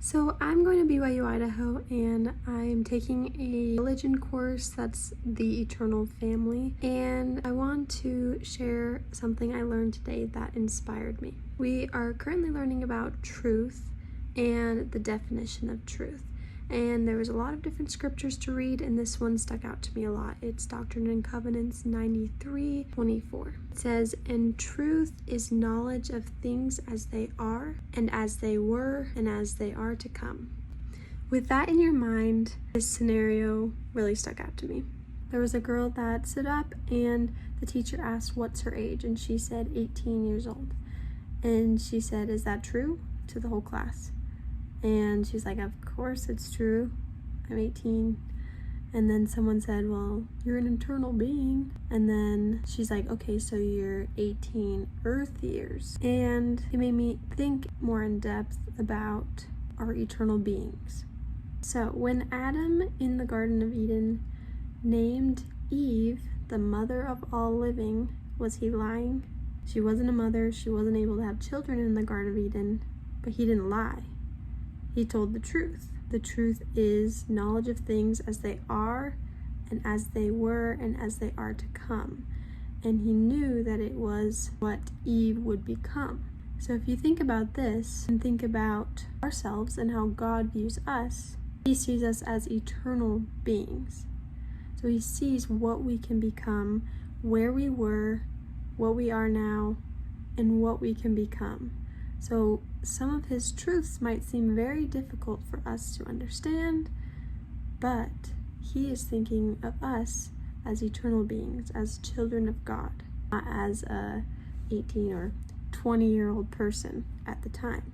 So I'm going to BYU, Idaho, and I'm taking a religion course that's the Eternal Family, and I want to share something I learned today that inspired me. We are currently learning about truth and the definition of truth. And there was a lot of different scriptures to read, and this one stuck out to me a lot. It's Doctrine and Covenants 93:24. It says, "And truth is knowledge of things as they are, and as they were, and as they are to come." With that in your mind, this scenario really stuck out to me. There was a girl that stood up, and the teacher asked what's her age, and she said 18 years old. And she said, "Is that true?" to the whole class. And she's like, "Of course it's true. I'm 18. And then someone said, "Well, you're an eternal being." And then she's like, "Okay, so you're 18 Earth years." And it made me think more in depth about our eternal beings. So when Adam in the Garden of Eden named Eve the mother of all living, was he lying? She wasn't a mother. She wasn't able to have children in the Garden of Eden, but he didn't lie. He told the truth. The truth is knowledge of things as they are, and as they were, and as they are to come. And he knew that it was what Eve would become. So if you think about this and think about ourselves and how God views us, he sees us as eternal beings. So he sees what we can become, where we were, what we are now, and what we can become. So some of his truths might seem very difficult for us to understand, but he is thinking of us as eternal beings, as children of God, not as a 18 or 20-year-old person at the time.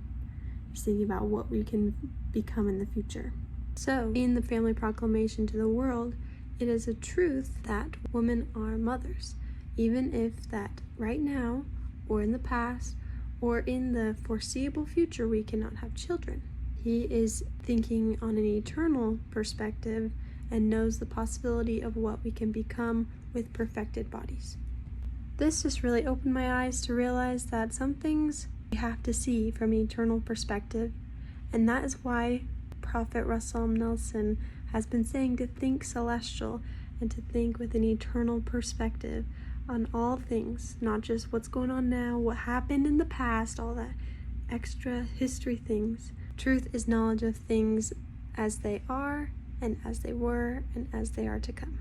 He's thinking about what we can become in the future. So in the family proclamation to the world, it is a truth that women are mothers, even if that right now or in the past or in the foreseeable future we cannot have children. He is thinking on an eternal perspective and knows the possibility of what we can become with perfected bodies. This just really opened my eyes to realize that some things we have to see from an eternal perspective, and that is why Prophet Russell Nelson has been saying to think celestial and to think with an eternal perspective on all things, not just what's going on now, what happened in the past, all that extra history things. Truth is knowledge of things as they are, and as they were, and as they are to come.